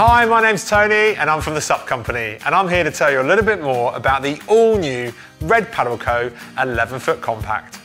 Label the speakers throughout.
Speaker 1: Hi, my name's Tony and I'm from the Sup Company, and I'm here to tell you a little bit more about the all-new Red Paddle Co 11-foot compact.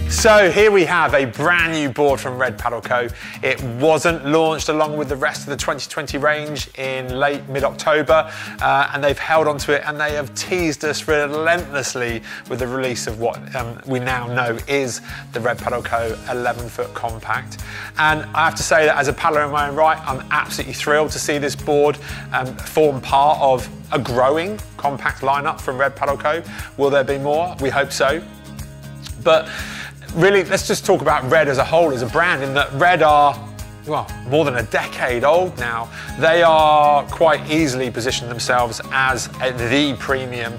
Speaker 1: So here we have a brand new board from Red Paddle Co. It wasn't launched along with the rest of the 2020 range in late mid-October, and they've held onto it and they have teased us relentlessly with the release of what we now know is the Red Paddle Co 11-foot compact. And I have to say that as a paddler in my own right, I'm absolutely thrilled to see this board form part of a growing compact lineup from Red Paddle Co. Will there be more? We hope so. But really, let's just talk about Red as a whole, as a brand, in that Red are, well, more than a decade old now. They are quite easily positioned themselves as the premium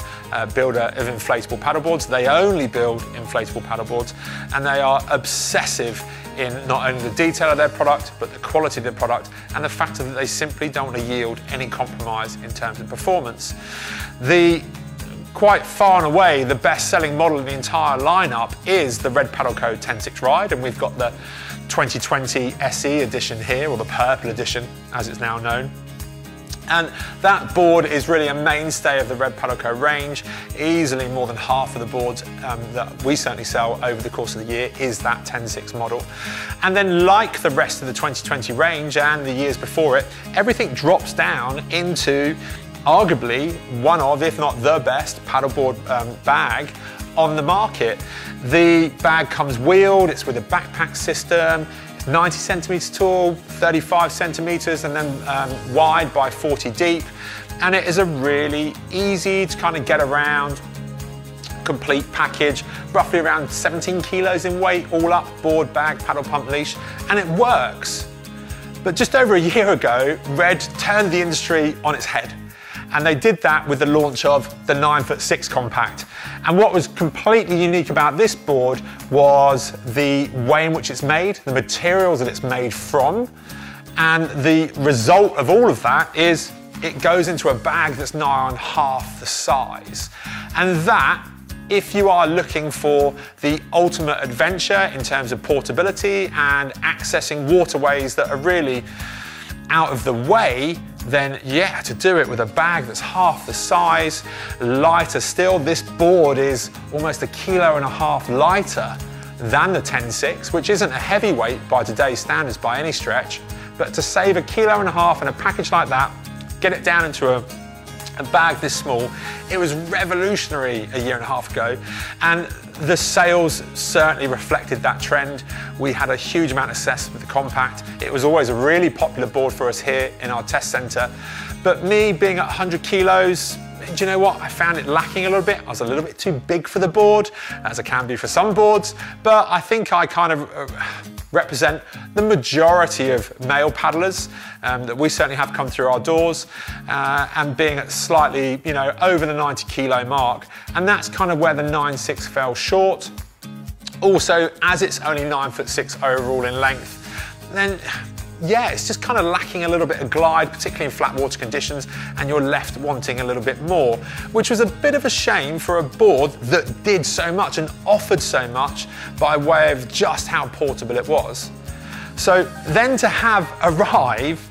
Speaker 1: builder of inflatable paddleboards. They only build inflatable paddleboards, and they are obsessive in not only the detail of their product, but the quality of their product, and the fact that they simply don't want to yield any compromise in terms of performance. Quite far and away, the best-selling model in the entire lineup is the Red Paddle Co 10.6 Ride, and we've got the 2020 SE edition here, or the Purple edition, as it's now known. And that board is really a mainstay of the Red Paddle Co range. Easily more than half of the boards that we certainly sell over the course of the year is that 10.6 model. And then, like the rest of the 2020 range and the years before it, everything drops down into arguably one of, if not the best, paddleboard bag on the market. The bag comes wheeled, it's with a backpack system, it's 90 centimeters tall, 35 centimeters, and then wide by 40 deep. And it is a really easy to kind of get around, complete package, roughly around 17 kilos in weight, all up, board, bag, paddle pump, leash, and it works. But just over a year ago, Red turned the industry on its head. And they did that with the launch of the 9'6" compact. And what was completely unique about this board was the way in which it's made, the materials that it's made from, and the result of all of that is it goes into a bag that's nigh on half the size. And that, if you are looking for the ultimate adventure in terms of portability and accessing waterways that are really out of the way, then yeah, to do it with a bag that's half the size, lighter still. This board is almost 1.5 kilos lighter than the 10.6, which isn't a heavyweight by today's standards by any stretch, but to save 1.5 kilos in a package like that, get it down into a bag this small, it was revolutionary a year and a half ago, and the sales certainly reflected that trend. We had a huge amount of success with the compact. It was always a really popular board for us here in our test centre, but me being at 100 kilos, do you know what? I found it lacking a little bit. I was a little bit too big for the board, as I can be for some boards, but I think I kind of represent the majority of male paddlers that we certainly have come through our doors, and being at slightly, you know, over the 90 kilo mark, and that's kind of where the 9.6 fell short. Also, as it's only 9'6" overall in length, then yeah, it's just kind of lacking a little bit of glide, particularly in flat water conditions, and you're left wanting a little bit more, which was a bit of a shame for a board that did so much and offered so much by way of just how portable it was. So then to have arrive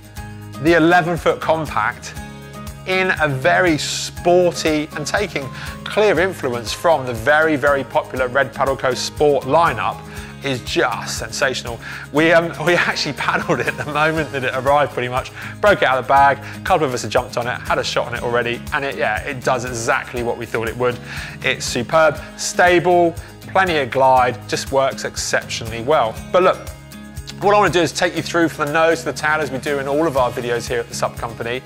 Speaker 1: the 11-foot compact in a very sporty and taking clear influence from the very, very popular Red Paddle Co Sport lineup is just sensational. We actually paddled it the moment that it arrived, pretty much. Broke it out of the bag, a couple of us had jumped on it, had a shot on it already, and it does exactly what we thought it would. It's superb, stable, plenty of glide, just works exceptionally well. But look, what I want to do is take you through from the nose to the tail, as we do in all of our videos here at the Sup Company,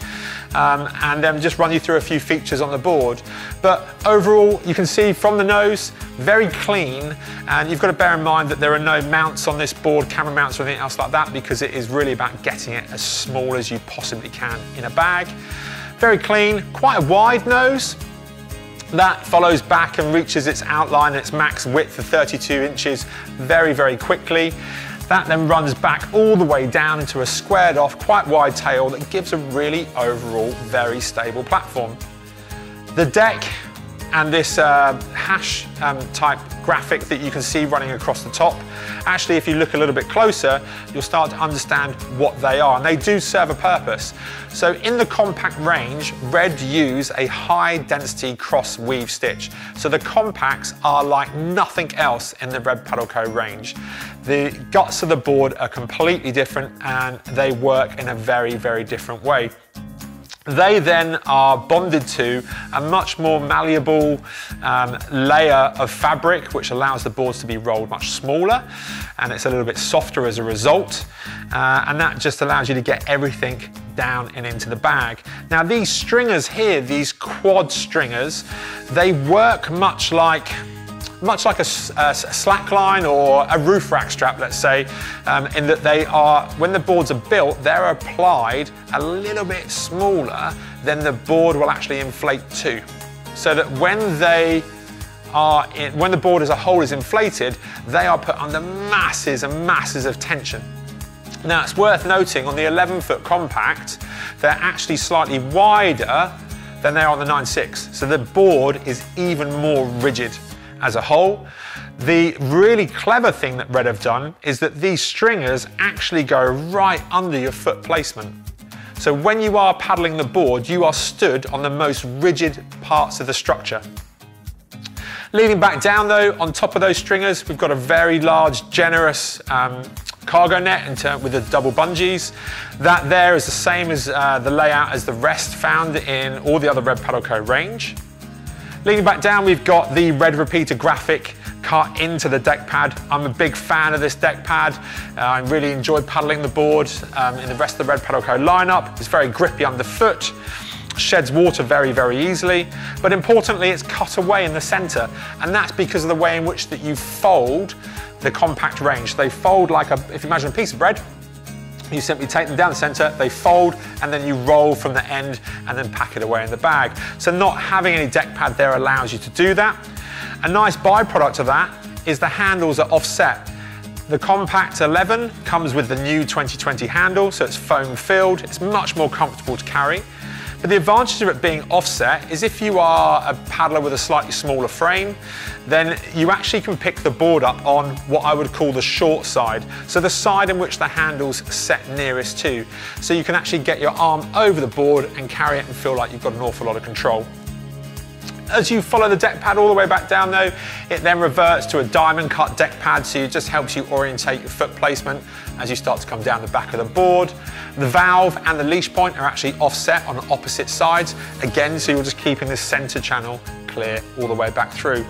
Speaker 1: and then just run you through a few features on the board. But overall, you can see from the nose, very clean, and you've got to bear in mind that there are no mounts on this board, camera mounts or anything else like that, because it is really about getting it as small as you possibly can in a bag. Very clean, quite a wide nose. That follows back and reaches its outline and its max width of 32 inches very, very quickly. That then runs back all the way down into a squared off, quite wide tail that gives a really overall very stable platform. The deck and this hash type graphic that you can see running across the top, actually if you look a little bit closer, you'll start to understand what they are, and they do serve a purpose. So in the compact range, Red use a high density cross weave stitch. So the compacts are like nothing else in the Red Paddle Co range. The guts of the board are completely different and they work in a very, very different way. They then are bonded to a much more malleable layer of fabric, which allows the boards to be rolled much smaller, and it's a little bit softer as a result. And that just allows you to get everything down and into the bag. Now these stringers here, these quad stringers, they work much like a slack line or a roof rack strap, let's say, in that they are, when the boards are built, they're applied a little bit smaller than the board will actually inflate to. So that when the board as a whole is inflated, they are put under masses and masses of tension. Now it's worth noting on the 11-foot compact, they're actually slightly wider than they are on the 9.6. So the board is even more rigid as a whole. The really clever thing that Red have done is that these stringers actually go right under your foot placement. So when you are paddling the board, you are stood on the most rigid parts of the structure. Leaning back down though, on top of those stringers, we've got a very large, generous cargo net with the double bungees. That there is the same as the layout as the rest found in all the other Red Paddle Co range. Leaning back down, we've got the Red repeater graphic cut into the deck pad. I'm a big fan of this deck pad. I really enjoy paddling the board in the rest of the Red Paddle Co lineup. It's very grippy underfoot, sheds water very, very easily, but importantly, it's cut away in the center, and that's because of the way in which that you fold the compact range. They fold like if you imagine a piece of bread, you simply take them down the center, they fold, and then you roll from the end and then pack it away in the bag. So not having any deck pad there allows you to do that. A nice byproduct of that is the handles are offset. The Compact 11 comes with the new 2020 handle, so it's foam filled. It's much more comfortable to carry. But the advantage of it being offset is if you are a paddler with a slightly smaller frame, then you actually can pick the board up on what I would call the short side. So the side in which the handle's set nearest to. So you can actually get your arm over the board and carry it and feel like you've got an awful lot of control. As you follow the deck pad all the way back down though, it then reverts to a diamond cut deck pad, so it just helps you orientate your foot placement as you start to come down the back of the board. The valve and the leash point are actually offset on opposite sides, again, so you're just keeping this center channel clear all the way back through.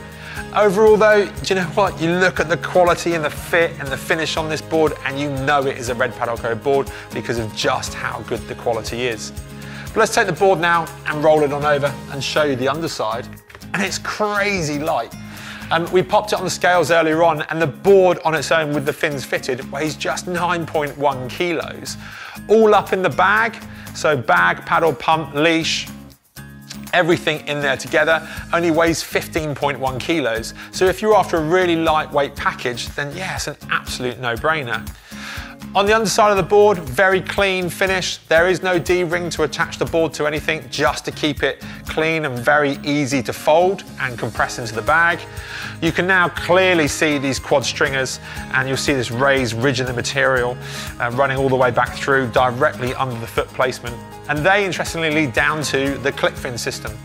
Speaker 1: Overall though, do you know what? You look at the quality and the fit and the finish on this board and you know it is a Red Paddle Co board because of just how good the quality is. But let's take the board now and roll it on over and show you the underside. And it's crazy light. We popped it on the scales earlier on, and the board on its own with the fins fitted weighs just 9.1 kilos. All up in the bag, so bag, paddle, pump, leash, everything in there together only weighs 15.1 kilos. So if you're after a really lightweight package, then yeah, it's an absolute no-brainer. On the underside of the board, very clean finish. There is no D-ring to attach the board to anything, just to keep it clean and very easy to fold and compress into the bag. You can now clearly see these quad stringers, and you'll see this raised ridge in the material running all the way back through directly under the foot placement. And they interestingly lead down to the click fin system.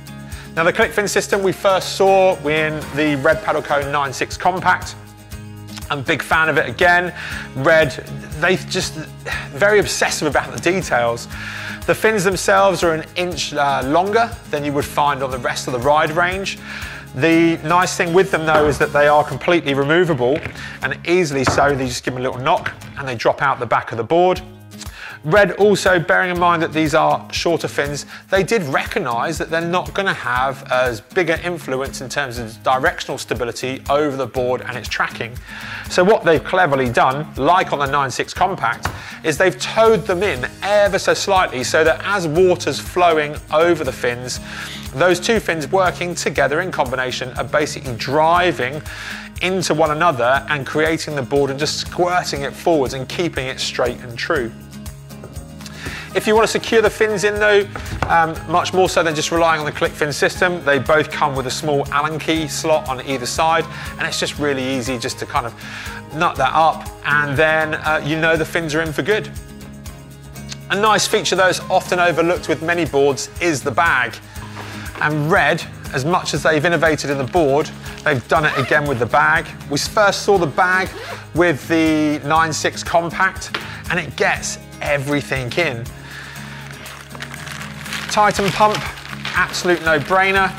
Speaker 1: Now the click fin system we first saw in the Red Paddle Co 9.6 Compact. I'm a big fan of it again. Red, they're just very obsessive about the details. The fins themselves are an inch longer than you would find on the rest of the ride range. The nice thing with them though is that they are completely removable, and easily so, you just give them a little knock and they drop out the back of the board. Red also, bearing in mind that these are shorter fins, they did recognise that they're not going to have as big an influence in terms of directional stability over the board and its tracking. So what they've cleverly done, like on the 9.6 Compact, is they've towed them in ever so slightly so that as water's flowing over the fins, those two fins working together in combination are basically driving into one another and creating the board and just squirting it forwards and keeping it straight and true. If you want to secure the fins in though, much more so than just relying on the click fin system, they both come with a small Allen key slot on either side, and it's just really easy just to kind of nut that up, and then you know the fins are in for good. A nice feature though, is often overlooked with many boards, is the bag. And Red, as much as they've innovated in the board, they've done it again with the bag. We first saw the bag with the 9.6 compact, and it gets everything in. Titan pump, absolute no-brainer.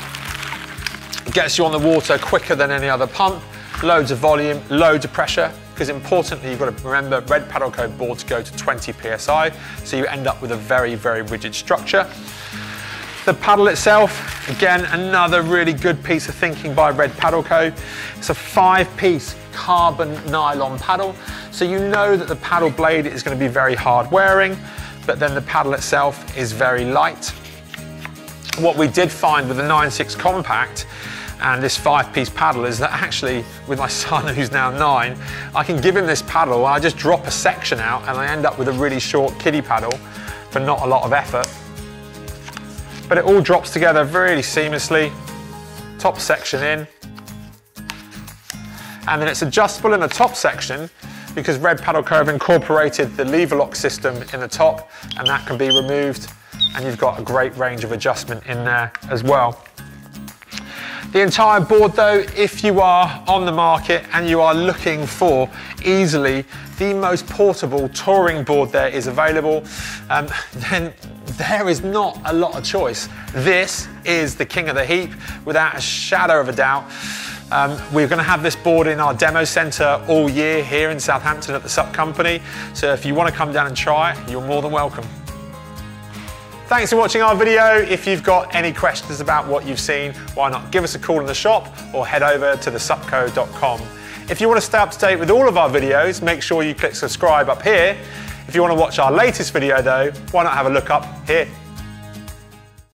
Speaker 1: It gets you on the water quicker than any other pump. Loads of volume, loads of pressure, because importantly, you've got to remember Red Paddle Co boards go to 20 PSI, so you end up with a very, very rigid structure. The paddle itself, again, another really good piece of thinking by Red Paddle Co. It's a 5-piece carbon nylon paddle, so you know that the paddle blade is going to be very hard wearing, but then the paddle itself is very light. What we did find with the 9.6 compact and this 5-piece paddle is that actually, with my son who's now 9, I can give him this paddle, I just drop a section out and I end up with a really short kiddie paddle for not a lot of effort. But it all drops together really seamlessly, top section in, and then it's adjustable in the top section because Red Paddle Co have incorporated the lever lock system in the top, and that can be removed, and you've got a great range of adjustment in there as well. The entire board though, if you are on the market and you are looking for easily the most portable touring board there is available, then there is not a lot of choice. This is the king of the heap, without a shadow of a doubt. We're going to have this board in our demo centre all year here in Southampton at the SUP company, so if you want to come down and try it, you're more than welcome. Thanks for watching our video. If you've got any questions about what you've seen, why not give us a call in the shop or head over to thesupco.com. If you want to stay up to date with all of our videos, make sure you click subscribe up here. If you want to watch our latest video though, why not have a look up here.